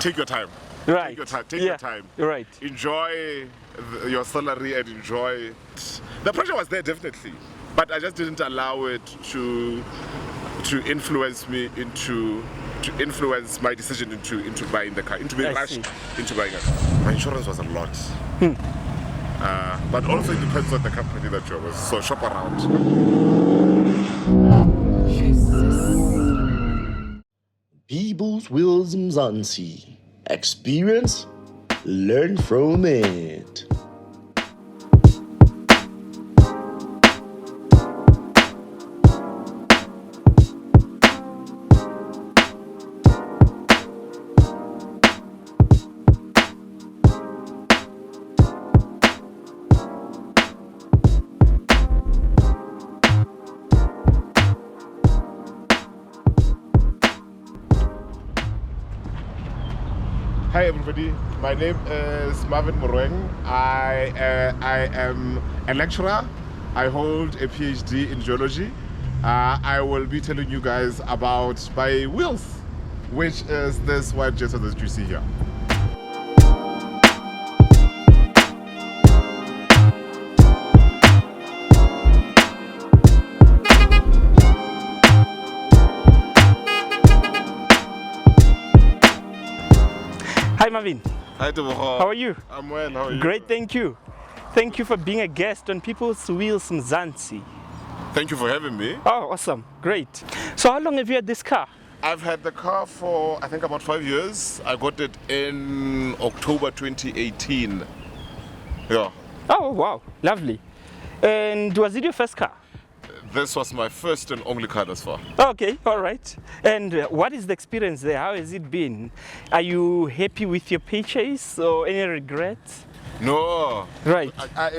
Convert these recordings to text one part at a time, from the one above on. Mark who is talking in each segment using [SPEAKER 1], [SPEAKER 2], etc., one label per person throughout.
[SPEAKER 1] take your time.
[SPEAKER 2] Right.
[SPEAKER 1] Take your time. Take your time.
[SPEAKER 2] Right.
[SPEAKER 1] Enjoy your salary and enjoy. The pressure was there definitely, but I just didn't allow it to influence me to influence my decision into buying the car, into being rushed into buying a car. My insurance was a lot. But also it depends on the company that you're with. So shop around.
[SPEAKER 3] People's Wisdoms Unseen. Experience, learn from it.
[SPEAKER 1] Hi everybody, my name is Marvin. I am a lecturer. I hold a PhD in geology. I will be telling you guys about my wheels, which is this white Jetta that you see here.
[SPEAKER 2] Hi Marvin.
[SPEAKER 1] Hi Deboha.
[SPEAKER 2] How are you?
[SPEAKER 1] I'm well, how are you?
[SPEAKER 2] Great, thank you. Thank you for being a guest on People's Wheels Mzansi.
[SPEAKER 1] Thank you for having me.
[SPEAKER 2] Oh, awesome. Great. So how long have you had this car?
[SPEAKER 1] I've had the car for I think about 5 years. I got it in October 2018. Yeah.
[SPEAKER 2] Oh, wow. Lovely. And was it your first car?
[SPEAKER 1] This was my first and only car thus far.
[SPEAKER 2] Okay, all right. And what is the experience there? How has it been? Are you happy with your purchase or any regrets?
[SPEAKER 1] No.
[SPEAKER 2] Right.
[SPEAKER 1] I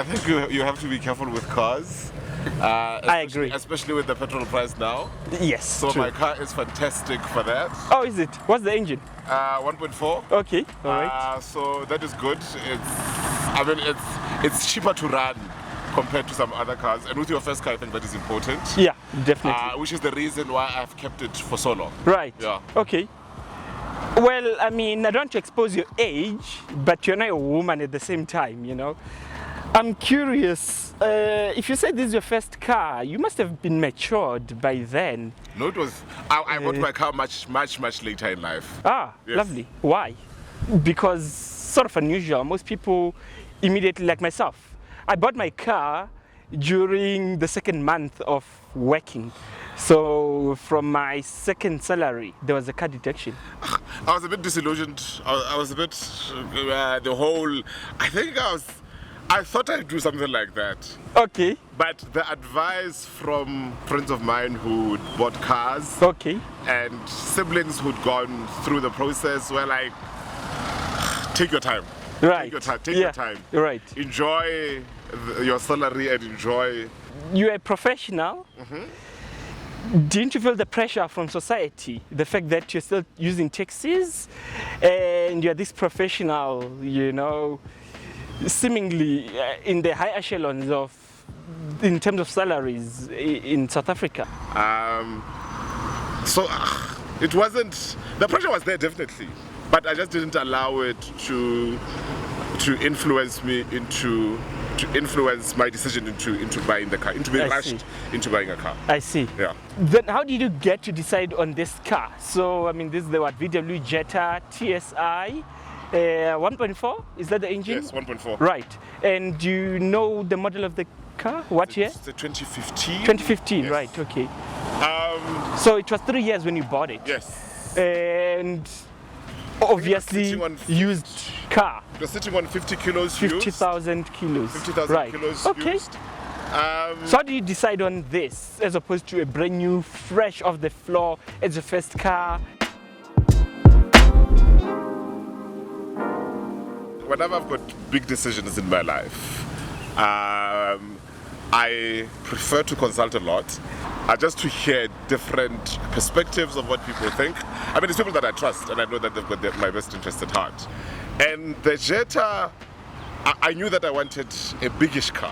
[SPEAKER 1] think you have to be careful with cars.
[SPEAKER 2] I agree.
[SPEAKER 1] Especially with the petrol price now.
[SPEAKER 2] Yes.
[SPEAKER 1] So
[SPEAKER 2] true.
[SPEAKER 1] my car is fantastic for that.
[SPEAKER 2] Oh, is it? What's the engine?
[SPEAKER 1] 1.4.
[SPEAKER 2] Okay, all right.
[SPEAKER 1] So that is good. It's cheaper to run compared to some other cars, and with your first car I think that is important.
[SPEAKER 2] Yeah, definitely.
[SPEAKER 1] Which is the reason why I've kept it for so long.
[SPEAKER 2] Right.
[SPEAKER 1] Yeah.
[SPEAKER 2] Okay. Well, I mean, I don't want to expose your age, but you're not a woman at the same time, you know. I'm curious, if you said this is your first car, you must have been matured by then.
[SPEAKER 1] No, it was. I bought my car much later in life.
[SPEAKER 2] Ah,
[SPEAKER 1] yes.
[SPEAKER 2] Lovely. Why? Because sort of unusual. Most people immediately, like myself, I bought my car during the second month of working. So from my second salary, there was a car deduction.
[SPEAKER 1] I was a bit disillusioned. I was a bit, I thought I'd do something like that.
[SPEAKER 2] Okay.
[SPEAKER 1] But the advice from friends of mine who bought cars
[SPEAKER 2] Okay.
[SPEAKER 1] and siblings who'd gone through the process were like, take your time.
[SPEAKER 2] Right.
[SPEAKER 1] Take your time. Take your time.
[SPEAKER 2] Right.
[SPEAKER 1] Enjoy your salary and enjoy.
[SPEAKER 2] You're a professional. Didn't you feel the pressure from society? The fact that you're still using taxis and you're this professional, you know, seemingly in the high echelons in terms of salaries in South Africa.
[SPEAKER 1] So it wasn't, the pressure was there definitely, but I just didn't allow it to influence me to influence my decision into buying the car, into being rushed into buying a car.
[SPEAKER 2] I see.
[SPEAKER 1] Yeah.
[SPEAKER 2] Then how did you get to decide on this car? So I mean, this is the VW Jetta TSI 1.4. Is that the engine?
[SPEAKER 1] Yes, 1.4.
[SPEAKER 2] Right. And do you know the model of the car? What year?
[SPEAKER 1] It's the 2015.
[SPEAKER 2] 2015.
[SPEAKER 1] Yes.
[SPEAKER 2] Right. Okay.
[SPEAKER 1] So
[SPEAKER 2] it was 3 years when you bought it.
[SPEAKER 1] Yes.
[SPEAKER 2] And obviously used car.
[SPEAKER 1] It was sitting on 50 kilos
[SPEAKER 2] 50,000 kilos.
[SPEAKER 1] 50,000
[SPEAKER 2] right.
[SPEAKER 1] kilos
[SPEAKER 2] Okay.
[SPEAKER 1] used.
[SPEAKER 2] So how do you decide on this as opposed to a brand new, fresh off the floor as your first car?
[SPEAKER 1] Whenever I've got big decisions in my life, I prefer to consult a lot, just to hear different perspectives of what people think. I mean, it's people that I trust, and I know that they've got my best interest at heart. And the Jetta, I knew that I wanted a biggish car.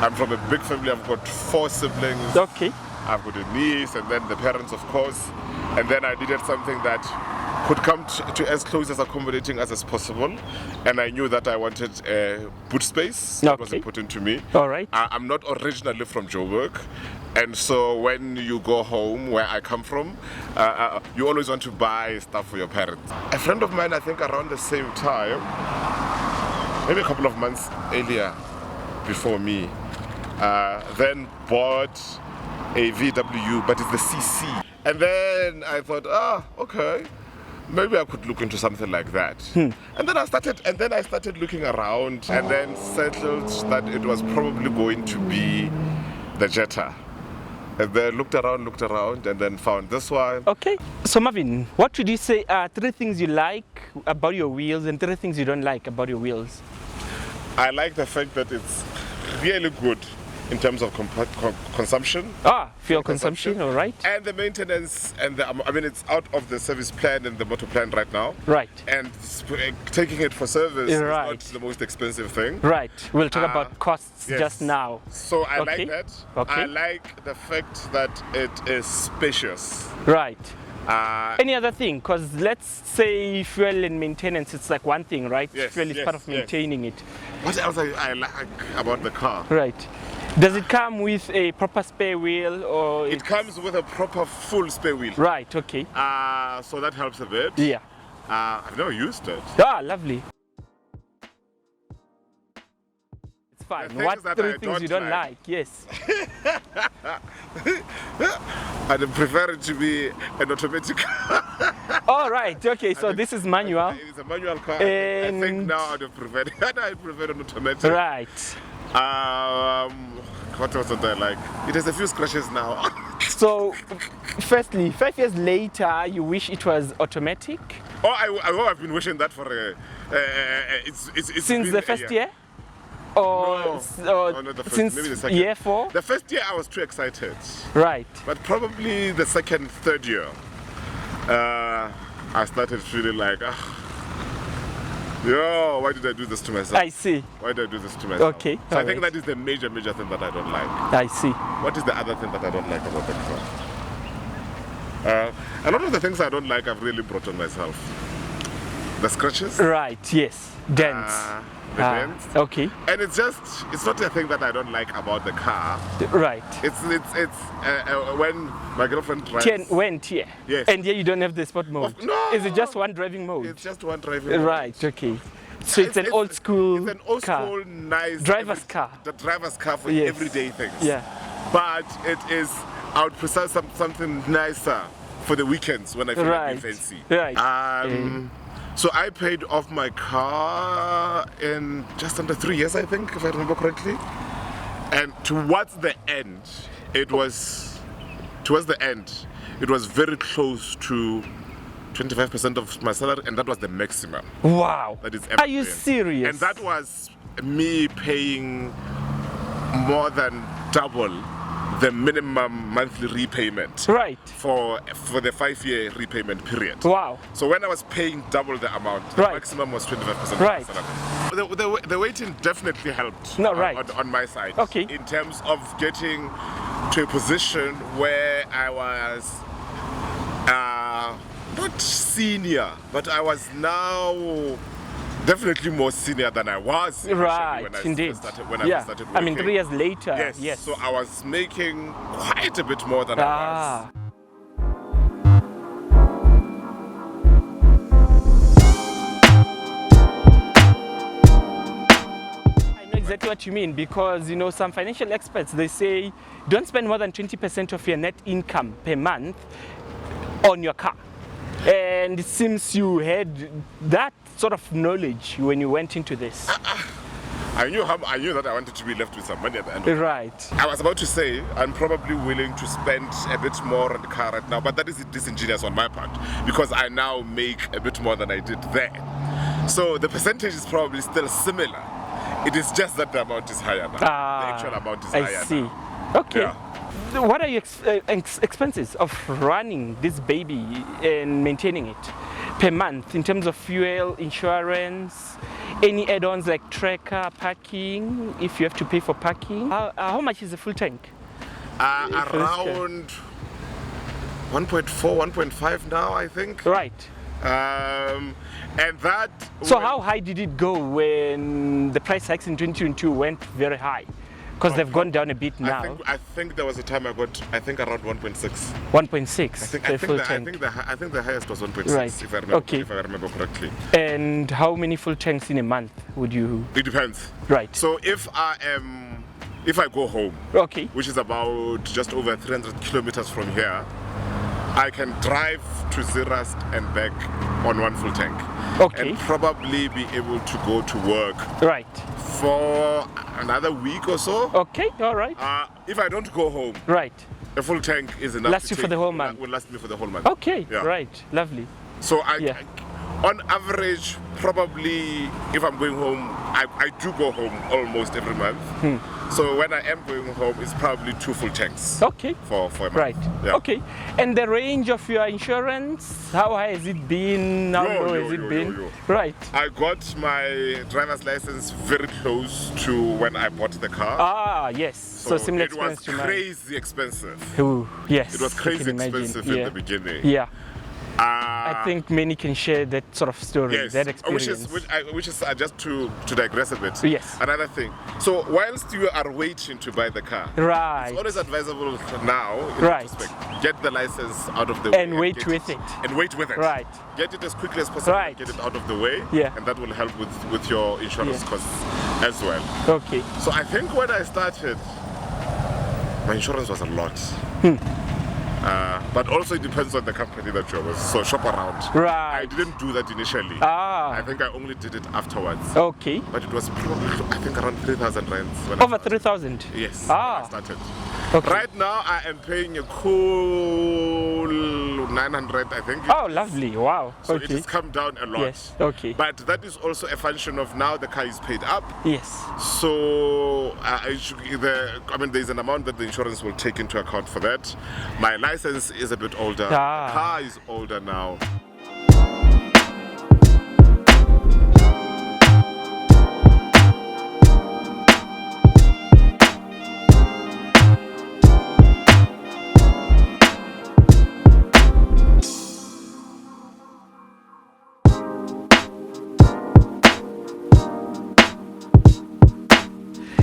[SPEAKER 1] I'm from a big family. I've got 4 siblings.
[SPEAKER 2] Okay.
[SPEAKER 1] I've got a niece, and then the parents, of course. And then I needed something that could come to as close as accommodating as possible. And I knew that I wanted boot space. That was important to me.
[SPEAKER 2] All right.
[SPEAKER 1] I'm not originally from Joburg. And so when you go home, where I come from, you always want to buy stuff for your parents. A friend of mine, I think around the same time, maybe a couple of months earlier before me, then bought a VW, but it's the CC. And then I thought, okay, maybe I could look into something like that. And then I started looking around, and then settled that it was probably going to be the Jetta. And then looked around, and then found this one.
[SPEAKER 2] Okay. So Marvin, what would you say are 3 things you like about your wheels and 3 things you don't like about your wheels?
[SPEAKER 1] I like the fact that it's really good in terms of consumption.
[SPEAKER 2] Fuel consumption, all right.
[SPEAKER 1] And the maintenance, and it's out of the service plan and the motor plan right now.
[SPEAKER 2] Right.
[SPEAKER 1] And taking it for service is
[SPEAKER 2] Right.
[SPEAKER 1] not the most expensive thing.
[SPEAKER 2] Right. We'll talk about costs
[SPEAKER 1] yes.
[SPEAKER 2] just now.
[SPEAKER 1] So I like that.
[SPEAKER 2] Okay.
[SPEAKER 1] I like the fact that it is spacious.
[SPEAKER 2] Right. Any other thing? Because let's say fuel and maintenance, it's like one thing, right?
[SPEAKER 1] Yes,
[SPEAKER 2] Fuel is
[SPEAKER 1] yes,
[SPEAKER 2] part of maintaining it.
[SPEAKER 1] What else I like about the car?
[SPEAKER 2] Right. Does it come with a proper spare wheel, or
[SPEAKER 1] It comes with a proper full spare wheel.
[SPEAKER 2] Right. Okay.
[SPEAKER 1] So that helps a bit.
[SPEAKER 2] Yeah.
[SPEAKER 1] I've never used it.
[SPEAKER 2] Lovely. It's fine.
[SPEAKER 1] things
[SPEAKER 2] What
[SPEAKER 1] that
[SPEAKER 2] 3
[SPEAKER 1] I
[SPEAKER 2] things you
[SPEAKER 1] don't
[SPEAKER 2] don't
[SPEAKER 1] like.
[SPEAKER 2] like? Yes.
[SPEAKER 1] I'd prefer it to be an automatic car.
[SPEAKER 2] All right. Okay. So this is manual.
[SPEAKER 1] It's a manual car. I think now I'd prefer an automatic.
[SPEAKER 2] Right.
[SPEAKER 1] What else did I like? It has a few scratches now.
[SPEAKER 2] So, firstly, 5 years later, you wish it was automatic?
[SPEAKER 1] I've been wishing that for it's
[SPEAKER 2] Since
[SPEAKER 1] been
[SPEAKER 2] the first year?
[SPEAKER 1] No,
[SPEAKER 2] Or
[SPEAKER 1] not the first,
[SPEAKER 2] since
[SPEAKER 1] maybe the second.
[SPEAKER 2] year 4?
[SPEAKER 1] The first year I was too excited.
[SPEAKER 2] Right.
[SPEAKER 1] But probably the second, third year, I started feeling like, why did I do this to myself?
[SPEAKER 2] I see.
[SPEAKER 1] Why did I do this to myself?
[SPEAKER 2] Okay.
[SPEAKER 1] So I think that is the major thing that I don't like.
[SPEAKER 2] I see.
[SPEAKER 1] What is the other thing that I don't like about the car? A lot of the things I don't like I've really brought on myself. The scratches.
[SPEAKER 2] Right, yes. Dents.
[SPEAKER 1] The dents.
[SPEAKER 2] Okay.
[SPEAKER 1] And it's not a thing that I don't like about the car.
[SPEAKER 2] Right.
[SPEAKER 1] It's when my girlfriend drives.
[SPEAKER 2] Went here.
[SPEAKER 1] Yes.
[SPEAKER 2] And here you don't have the sport mode.
[SPEAKER 1] No.
[SPEAKER 2] Is it just one driving mode?
[SPEAKER 1] It's just one driving mode.
[SPEAKER 2] Right, okay. So it's an old school
[SPEAKER 1] It's an old
[SPEAKER 2] car.
[SPEAKER 1] school, nice
[SPEAKER 2] Driver's car.
[SPEAKER 1] The driver's car for
[SPEAKER 2] Yes.
[SPEAKER 1] everyday things.
[SPEAKER 2] Yeah.
[SPEAKER 1] But it is, I would prefer something nicer for the weekends when I feel like being fancy.
[SPEAKER 2] Right.
[SPEAKER 1] So I paid off my car in just under 3 years, I think, if I remember correctly. And towards the end, it was very close to 25% of my salary, and that was the maximum.
[SPEAKER 2] Wow.
[SPEAKER 1] That is
[SPEAKER 2] Are you
[SPEAKER 1] everything.
[SPEAKER 2] serious?
[SPEAKER 1] And that was me paying more than double the minimum monthly repayment.
[SPEAKER 2] Right.
[SPEAKER 1] For the 5-year repayment period.
[SPEAKER 2] Wow.
[SPEAKER 1] So when I was paying double the amount, the
[SPEAKER 2] Right.
[SPEAKER 1] maximum was 25%
[SPEAKER 2] Right.
[SPEAKER 1] of my salary. The waiting definitely helped
[SPEAKER 2] No, right.
[SPEAKER 1] on my side.
[SPEAKER 2] Okay.
[SPEAKER 1] In terms of getting to a position where I was not senior, but I was now definitely more senior than I was initially
[SPEAKER 2] Right,
[SPEAKER 1] when I
[SPEAKER 2] indeed.
[SPEAKER 1] started when I started working.
[SPEAKER 2] I mean, 3 years later.
[SPEAKER 1] Yes.
[SPEAKER 2] Yes.
[SPEAKER 1] So I was making quite a bit more than I was.
[SPEAKER 2] I know exactly what you mean, because some financial experts, they say don't spend more than 20% of your net income per month on your car. And it seems you had that sort of knowledge when you went into this.
[SPEAKER 1] I knew that I wanted to be left with some money at the end of it.
[SPEAKER 2] Right.
[SPEAKER 1] I was about to say I'm probably willing to spend a bit more on the car right now, but that is disingenuous on my part because I now make a bit more than I did there. So the percentage is probably still similar. It is just that the amount is higher now. The actual amount is higher
[SPEAKER 2] I see.
[SPEAKER 1] now.
[SPEAKER 2] Okay.
[SPEAKER 1] Yeah.
[SPEAKER 2] What are your expenses of running this baby and maintaining it per month in terms of fuel, insurance, any add-ons like tracker, parking, if you have to pay for parking? How much is a full tank? for this car?
[SPEAKER 1] Around 1.4, 1.5 now, I think.
[SPEAKER 2] Right.
[SPEAKER 1] And that.
[SPEAKER 2] So how high did it go when the price hikes in 2022 went very high? Because they've gone down a bit now.
[SPEAKER 1] I think there was a time I got, I think around 1.6.
[SPEAKER 2] 1.6.
[SPEAKER 1] I think the highest was 1.6,
[SPEAKER 2] Right.
[SPEAKER 1] if I remember,
[SPEAKER 2] Okay.
[SPEAKER 1] if I remember correctly.
[SPEAKER 2] And how many full tanks in a month would you?
[SPEAKER 1] It depends.
[SPEAKER 2] Right.
[SPEAKER 1] So if I go home,
[SPEAKER 2] Okay.
[SPEAKER 1] which is about just over 300 kilometers from here, I can drive to Zeerast and back on one full tank.
[SPEAKER 2] Okay.
[SPEAKER 1] And probably be able to go to work
[SPEAKER 2] Right.
[SPEAKER 1] for another week or so.
[SPEAKER 2] Okay. All right.
[SPEAKER 1] If I don't go home,
[SPEAKER 2] Right.
[SPEAKER 1] a full tank is enough.
[SPEAKER 2] Lasts
[SPEAKER 1] to
[SPEAKER 2] you for
[SPEAKER 1] take-
[SPEAKER 2] the whole month.
[SPEAKER 1] Will last me for the whole month.
[SPEAKER 2] Okay.
[SPEAKER 1] Yeah.
[SPEAKER 2] Right. Lovely.
[SPEAKER 1] So
[SPEAKER 2] Yeah.
[SPEAKER 1] on average, probably if I'm going home, I do go home almost every month. So when I am going home, it's probably 2 full tanks
[SPEAKER 2] Okay.
[SPEAKER 1] for a month.
[SPEAKER 2] Right.
[SPEAKER 1] Yeah.
[SPEAKER 2] Okay. And the range of your insurance, how high has it been? How low has it been? Right.
[SPEAKER 1] I got my driver's license very close to when I bought the car.
[SPEAKER 2] Ah, yes. So similar
[SPEAKER 1] it was
[SPEAKER 2] experience to mine.
[SPEAKER 1] crazy expensive.
[SPEAKER 2] Ooh, yes.
[SPEAKER 1] It was
[SPEAKER 2] I
[SPEAKER 1] crazy
[SPEAKER 2] can imagine.
[SPEAKER 1] expensive
[SPEAKER 2] Yeah.
[SPEAKER 1] in the beginning.
[SPEAKER 2] Yeah. I think many can share that sort of story,
[SPEAKER 1] Yes,
[SPEAKER 2] that experience.
[SPEAKER 1] which is just to digress a bit.
[SPEAKER 2] Yes.
[SPEAKER 1] Another thing. So whilst you are waiting to buy the car,
[SPEAKER 2] Right.
[SPEAKER 1] it's always advisable now, in
[SPEAKER 2] Right.
[SPEAKER 1] retrospect, get the license out of the way.
[SPEAKER 2] And wait
[SPEAKER 1] get
[SPEAKER 2] with it.
[SPEAKER 1] And wait with it.
[SPEAKER 2] Right.
[SPEAKER 1] Get it as quickly as possible.
[SPEAKER 2] Right.
[SPEAKER 1] Get it out of the way.
[SPEAKER 2] Yeah.
[SPEAKER 1] And that will help with your insurance
[SPEAKER 2] Yeah.
[SPEAKER 1] costs as well.
[SPEAKER 2] Okay.
[SPEAKER 1] So I think when I started, my insurance was a lot. But also it depends on the company that you're with. So shop around.
[SPEAKER 2] Right.
[SPEAKER 1] I didn't do that initially. I think I only did it afterwards.
[SPEAKER 2] Okay.
[SPEAKER 1] But it was probably, I think, around 3,000 rands. When I
[SPEAKER 2] Over 3,000?
[SPEAKER 1] Yes,
[SPEAKER 2] Ah.
[SPEAKER 1] when I started.
[SPEAKER 2] Okay.
[SPEAKER 1] Right now, I am paying a cool 900, I think.
[SPEAKER 2] Oh, lovely. Wow.
[SPEAKER 1] So it
[SPEAKER 2] Okay.
[SPEAKER 1] has come down a lot.
[SPEAKER 2] Yes. Okay.
[SPEAKER 1] But that is also a function of now the car is paid up.
[SPEAKER 2] Yes.
[SPEAKER 1] So there's an amount that the insurance will take into account for that. My license is a bit older.
[SPEAKER 2] Ah.
[SPEAKER 1] The car is older now.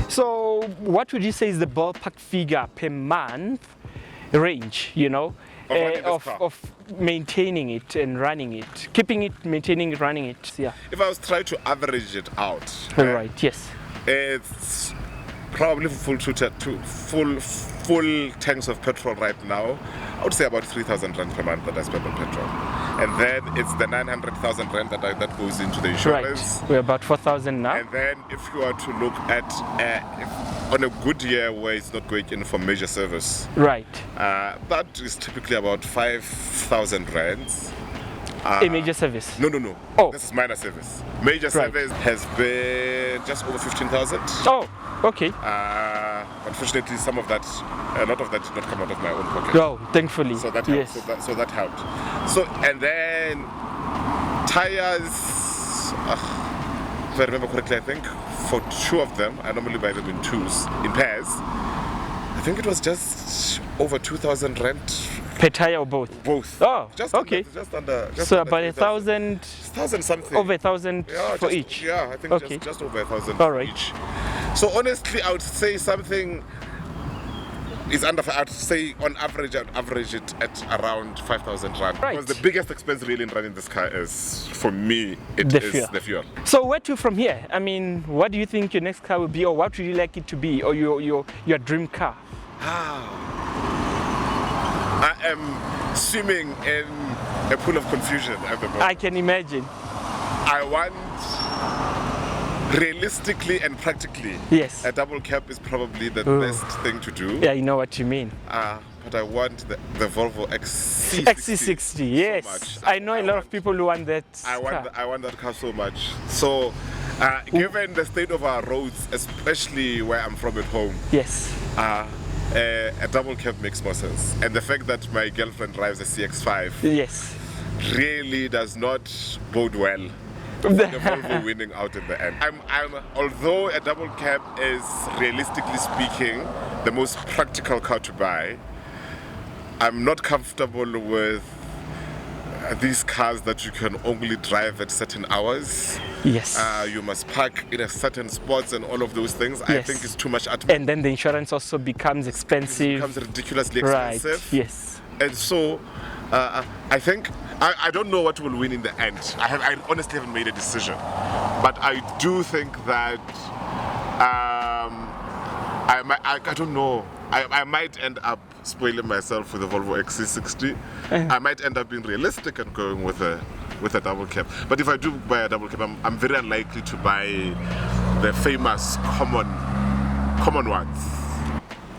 [SPEAKER 2] So what would you say is the ballpark figure per month range, you know,
[SPEAKER 1] Of running this car?
[SPEAKER 2] of maintaining it and running it, keeping it, maintaining it, running it, yeah.
[SPEAKER 1] If I was trying to average it out,
[SPEAKER 2] All right, yes.
[SPEAKER 1] it's probably full tanks of petrol right now. I would say about 3,000 rand per month that I spend on petrol. And then it's the 900,000 rand that goes into the insurance.
[SPEAKER 2] Right, we're about 4,000 now.
[SPEAKER 1] And then if you are to look at on a good year where it's not going in for major service,
[SPEAKER 2] Right.
[SPEAKER 1] that is typically about 5,000 rands.
[SPEAKER 2] A major service.
[SPEAKER 1] No.
[SPEAKER 2] Oh.
[SPEAKER 1] This is minor service. Major
[SPEAKER 2] Right.
[SPEAKER 1] service has been just over 15,000.
[SPEAKER 2] Oh, okay.
[SPEAKER 1] Unfortunately, a lot of that did not come out of my own pocket.
[SPEAKER 2] Oh, thankfully.
[SPEAKER 1] So that helped.
[SPEAKER 2] yes.
[SPEAKER 1] So that helped. So and then tires. If I remember correctly, I think for 2 of them, I normally buy them in pairs. I think it was just over 2,000 rand.
[SPEAKER 2] Per tire or both?
[SPEAKER 1] Both.
[SPEAKER 2] Oh,
[SPEAKER 1] just
[SPEAKER 2] okay.
[SPEAKER 1] Under.
[SPEAKER 2] So about 1,000,
[SPEAKER 1] 1,000 something.
[SPEAKER 2] over 1,000
[SPEAKER 1] Yeah,
[SPEAKER 2] for
[SPEAKER 1] just-
[SPEAKER 2] each?
[SPEAKER 1] Yeah, I think
[SPEAKER 2] Okay.
[SPEAKER 1] just over 1,000
[SPEAKER 2] All
[SPEAKER 1] for
[SPEAKER 2] right.
[SPEAKER 1] each. So honestly, I would say something is under. I'd say on average, I'd average it at around 5,000 rand.
[SPEAKER 2] Right.
[SPEAKER 1] Because the biggest expense really in running this car is, for me, it
[SPEAKER 2] The
[SPEAKER 1] is
[SPEAKER 2] fuel.
[SPEAKER 1] the fuel.
[SPEAKER 2] So where to from here? I mean, what do you think your next car will be, or what would you like it to be, or your dream car?
[SPEAKER 1] I am swimming in a pool of confusion at the moment.
[SPEAKER 2] I can imagine.
[SPEAKER 1] I want, realistically and practically,
[SPEAKER 2] Yes.
[SPEAKER 1] a double cab is probably the
[SPEAKER 2] Ooh.
[SPEAKER 1] best thing to do.
[SPEAKER 2] Yeah, you know what you mean.
[SPEAKER 1] But I want the Volvo XC60.
[SPEAKER 2] XC60, yes.
[SPEAKER 1] much.
[SPEAKER 2] I know a lot of people who want that
[SPEAKER 1] I
[SPEAKER 2] car.
[SPEAKER 1] want that car so much. So, given the state of our roads, especially where I'm from at home,
[SPEAKER 2] Yes.
[SPEAKER 1] a double cab makes more sense. And the fact that my girlfriend drives a CX-5
[SPEAKER 2] Yes.
[SPEAKER 1] really does not bode well for the Volvo winning out in the end. Although a double cab is, realistically speaking, the most practical car to buy. I'm not comfortable with these cars that you can only drive at certain hours.
[SPEAKER 2] Yes.
[SPEAKER 1] You must park in a certain spots and all of those things.
[SPEAKER 2] Yes.
[SPEAKER 1] I think it's too much admin.
[SPEAKER 2] And then the insurance also becomes expensive.
[SPEAKER 1] It becomes ridiculously expensive.
[SPEAKER 2] Right. Yes.
[SPEAKER 1] And so I think I don't know what will win in the end. I honestly haven't made a decision, but I do think that I don't know. I might end up spoiling myself with a Volvo XC60. I might end up being realistic and going with a double cab. But if I do buy a double cab, I'm very unlikely to buy the famous common ones.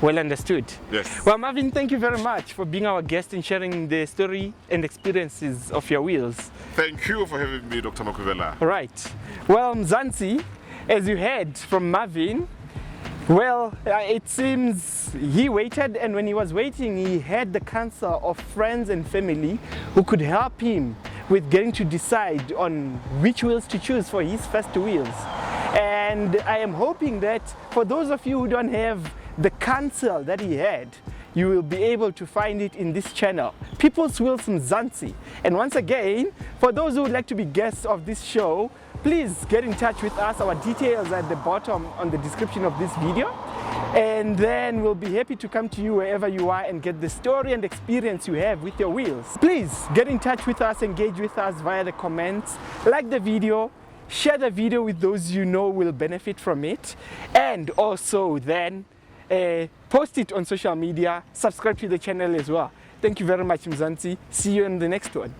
[SPEAKER 2] Well understood.
[SPEAKER 1] Yes.
[SPEAKER 2] Well, Marvin, thank you very much for being our guest and sharing the story and experiences of your wheels.
[SPEAKER 1] Thank you for having me, Dr. Makwibela.
[SPEAKER 2] Right. Well, Mzansi, as you heard from Marvin, well, it seems he waited, and when he was waiting, he had the counsel of friends and family who could help him with getting to decide on which wheels to choose for his first wheels. And I am hoping that for those of you who don't have the counsel that he had, you will be able to find it in this channel, People's Wheels Mzansi. And once again, for those who would like to be guests of this show, please get in touch with us. Our details are at the bottom on the description of this video. And then we'll be happy to come to you wherever you are and get the story and experience you have with your wheels. Please get in touch with us, engage with us via the comments, like the video, share the video with those you know will benefit from it, and also then post it on social media, subscribe to the channel as well. Thank you very much, Mzansi. See you in the next one.